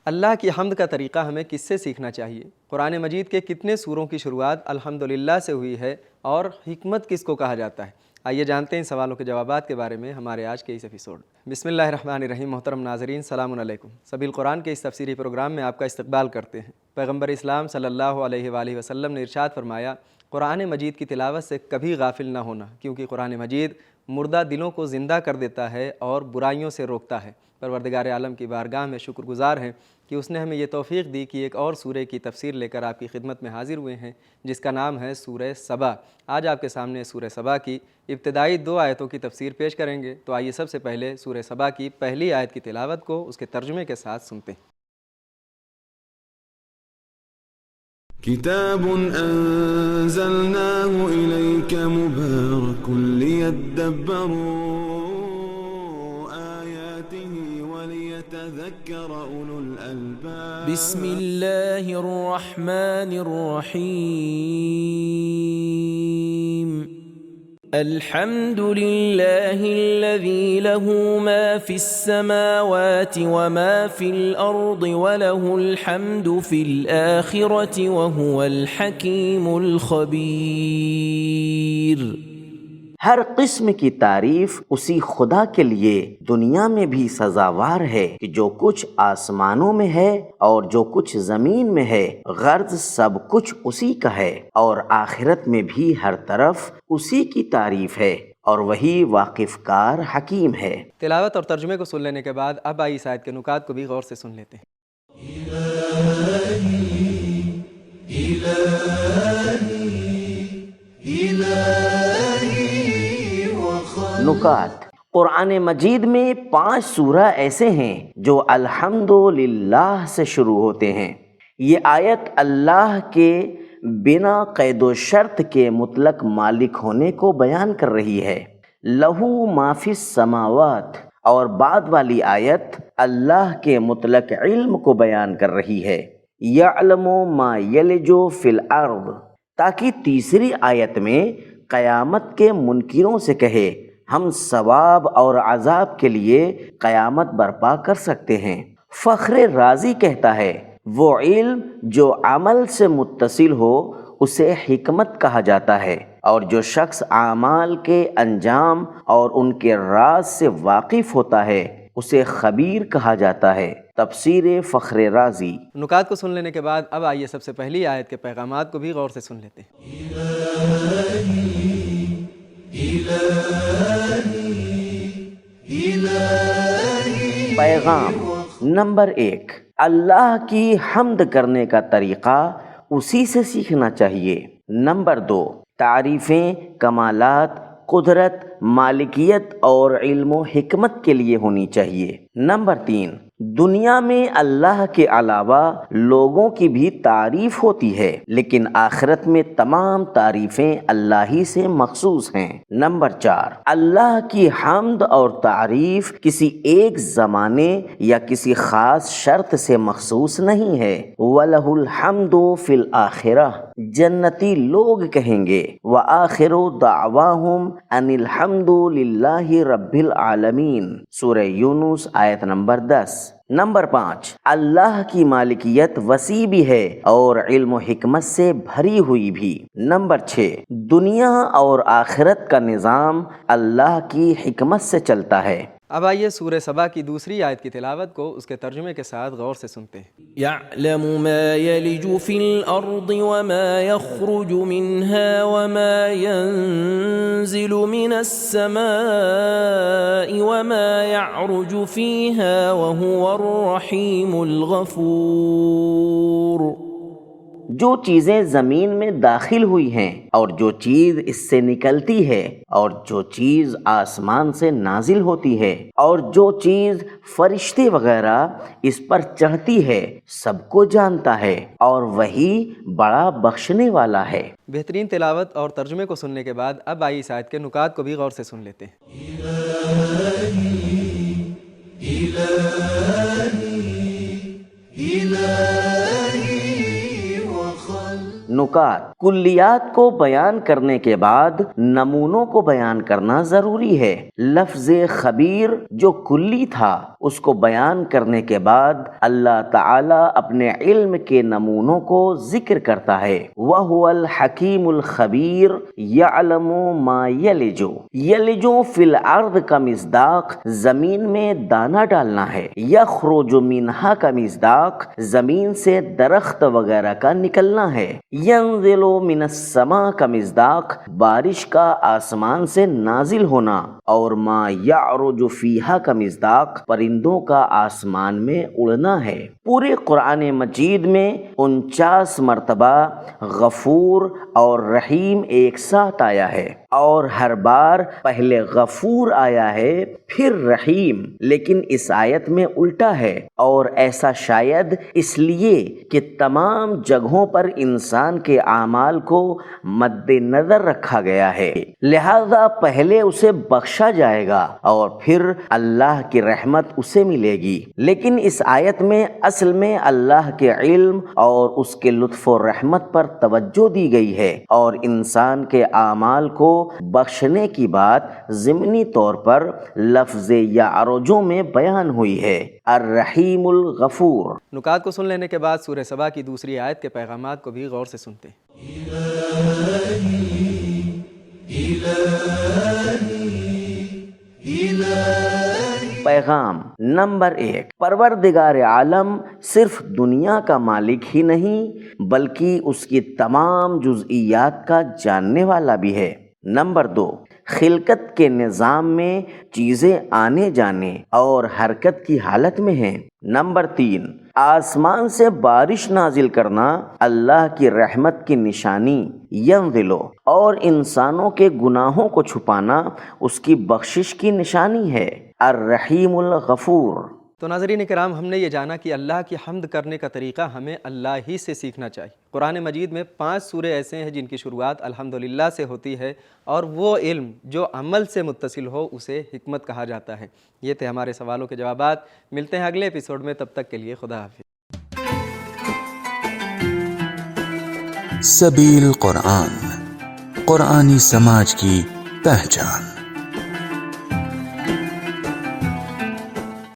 اللہ کی حمد کا طریقہ ہمیں کس سے سیکھنا چاہیے؟ قرآن مجید کے کتنے سوروں کی شروعات الحمدللہ سے ہوئی ہے اور حکمت کس کو کہا جاتا ہے؟ آئیے جانتے ہیں ان سوالوں کے جوابات کے بارے میں ہمارے آج کے اس ایپیسوڈ میں۔ بسم اللہ الرحمن الرحیم۔ محترم ناظرین، السلام علیکم۔ سبیل قرآن کے اس تفسیری پروگرام میں آپ کا استقبال کرتے ہیں۔ پیغمبر اسلام صلی اللہ علیہ وآلہ وسلم نے ارشاد فرمایا، قرآن مجید کی تلاوت سے کبھی غافل نہ ہونا، کیونکہ قرآن مجید مردہ دلوں کو زندہ کر دیتا ہے اور برائیوں سے روکتا ہے۔ پروردگار عالم کی بارگاہ میں شکر گزار ہیں کہ اس نے ہمیں یہ توفیق دی کہ ایک اور سورہ کی تفسیر لے کر آپ کی خدمت میں حاضر ہوئے ہیں، جس کا نام ہے سورہ سبا۔ آج آپ کے سامنے سورہ سبا کی ابتدائی 2 آیتوں کی تفسیر پیش کریں گے، تو آئیے سب سے پہلے سورہ سبا کی پہلی آیت کی تلاوت کو اس کے ترجمے کے ساتھ سنتے ہیں۔ کتاب انزلناه الیک مبارک لیدبروا آیاته ولیتذکر اولو الالباب۔ بسم اللہ الرحمن الرحیم۔ الحمد للہ الذی له ما فی السماوات وما فی الارض وله الحمد فی الآخرة وهو الحکیم الخبیر۔ ہر قسم کی تعریف اسی خدا کے لیے دنیا میں بھی سزاوار ہے کہ جو کچھ آسمانوں میں ہے اور جو کچھ زمین میں ہے، غرض سب کچھ اسی کا ہے، اور آخرت میں بھی ہر طرف اسی کی تعریف ہے، اور وہی واقف کار حکیم ہے۔ تلاوت اور ترجمے کو سن لینے کے بعد اب آئیے اس آیت کے نکات کو بھی غور سے سن لیتے ہیں۔ نکات: قرآن مجید میں 5 سورہ ایسے ہیں جو الحمدللہ سے شروع ہوتے ہیں۔ یہ آیت اللہ کے بنا قید و شرط کے مطلق مالک ہونے کو بیان کر رہی ہے۔ لہو ما فی السماوات، اور بعد والی آیت اللہ کے مطلق علم کو بیان کر رہی ہے۔ یعلم ما یلج فی الارض، تاکہ تیسری آیت میں قیامت کے منکروں سے کہے ہم ثواب اور عذاب کے لیے قیامت برپا کر سکتے ہیں۔ فخر رازی کہتا ہے، وہ علم جو عمل سے متصل ہو اسے حکمت کہا جاتا ہے، اور جو شخص اعمال کے انجام اور ان کے راز سے واقف ہوتا ہے اسے خبیر کہا جاتا ہے۔ تفسیر فخر رازی۔ نکات کو سن لینے کے بعد اب آئیے سب سے پہلی آیت کے پیغامات کو بھی غور سے سن لیتے ہیں۔ پیغام نمبر 1، اللہ کی حمد کرنے کا طریقہ اسی سے سیکھنا چاہیے۔ نمبر 2، تعریفیں کمالات، قدرت، مالکیت اور علم و حکمت کے لیے ہونی چاہیے۔ نمبر 3، دنیا میں اللہ کے علاوہ لوگوں کی بھی تعریف ہوتی ہے، لیکن آخرت میں تمام تعریفیں اللہ ہی سے مخصوص ہیں۔ نمبر 4، اللہ کی حمد اور تعریف کسی ایک زمانے یا کسی خاص شرط سے مخصوص نہیں ہے۔ وَلَهُ الْحَمْدُ فِي الْآخِرَةِ، جنتی لوگ کہیں گے وَآخِرُ دَعْوَاهُمْ أَنِ الْحَمْدُ لِلَّهِ رَبِّ الْعَالَمِينَ، سورہ یونس آیت نمبر 10۔ نمبر 5، اللہ کی مالکیت وسیع بھی ہے اور علم و حکمت سے بھری ہوئی بھی۔ نمبر 6، دنیا اور آخرت کا نظام اللہ کی حکمت سے چلتا ہے۔ اب آئیے سورہ سبا کی دوسری آیت کی تلاوت کو اس کے ترجمے کے ساتھ غور سے سنتے ہیں۔ يعلم ما يلج في الأرض وما يخرج منها وما ينزل من السماء وما يعرج فيها وهو الرحيم الغفور۔ جو چیزیں زمین میں داخل ہوئی ہیں اور جو چیز اس سے نکلتی ہے اور جو چیز آسمان سے نازل ہوتی ہے اور جو چیز فرشتے وغیرہ اس پر چڑھتی ہے، سب کو جانتا ہے، اور وہی بڑا بخشنے والا ہے۔ بہترین تلاوت اور ترجمے کو سننے کے بعد اب آئیے اس آیت کے نکات کو بھی غور سے سن لیتے ہیں۔ نکات: کلیات کو بیان کرنے کے بعد نمونوں کو بیان کرنا ضروری ہے۔ لفظ خبیر جو کلی تھا اس کو بیان کرنے کے بعد اللہ تعالی اپنے علم کے نمونوں کو ذکر کرتا ہے۔ وَهُوَ الْحَكِيمُ الْخَبِيرُ يَعْلَمُ مَا يَلِجُ يَلِجُ فِي الْأَرْضِ کا مصداق زمین میں دانہ ڈالنا ہے۔ يَخْرُجُ مِنْهَا کا مصداق زمین سے درخت وغیرہ کا نکلنا ہے۔ يَنزِلُ مِنَ السَّمَاءِ کا مصداق بارش کا آسمان سے نازل ہونا، اور ما يَعْرُجُ فِيهَا کا مصداق پرندوں کا آسمان میں اڑنا ہے۔ پورے قرآن مجید میں 49 مرتبہ غفور اور رحیم ایک ساتھ آیا ہے، اور ہر بار پہلے غفور آیا ہے پھر رحیم، لیکن اس آیت میں الٹا ہے، اور ایسا شاید اس لیے کہ تمام جگہوں پر انسان کے اعمال کو مد نظر رکھا گیا ہے، لہذا پہلے اسے بخشا جائے گا اور پھر اللہ کی رحمت اسے ملے گی۔ لیکن اس آیت میں اصل میں اللہ کے علم اور اس کے لطف و رحمت پر توجہ دی گئی ہے، اور انسان کے اعمال کو بخشنے کی بات ضمنی طور پر لفظ یعرجو میں بیان ہوئی ہے۔ الرحیم الغفور۔ نکات کو سن لینے کے بعد سورہ سبا کی دوسری آیت کے پیغامات کو بھی غور سے سنتے ہیں۔ پیغام نمبر 1، پروردگار عالم صرف دنیا کا مالک ہی نہیں بلکہ اس کی تمام جزئیات کا جاننے والا بھی ہے۔ نمبر 2، خلقت کے نظام میں چیزیں آنے جانے اور حرکت کی حالت میں ہیں۔ نمبر 3، آسمان سے بارش نازل کرنا اللہ کی رحمت کی نشانی ینزلو، اور انسانوں کے گناہوں کو چھپانا اس کی بخشش کی نشانی ہے۔ الرحیم الغفور۔ تو ناظرین کرام، ہم نے یہ جانا کہ اللہ کی حمد کرنے کا طریقہ ہمیں اللہ ہی سے سیکھنا چاہیے۔ قرآن مجید میں 5 سورے ایسے ہیں جن کی شروعات الحمدللہ سے ہوتی ہے، اور وہ علم جو عمل سے متصل ہو اسے حکمت کہا جاتا ہے۔ یہ تھے ہمارے سوالوں کے جوابات۔ ملتے ہیں اگلے ایپیسوڈ میں، تب تک کے لیے خدا حافظ۔ سبیل قرآن، قرآنی سماج کی پہچان۔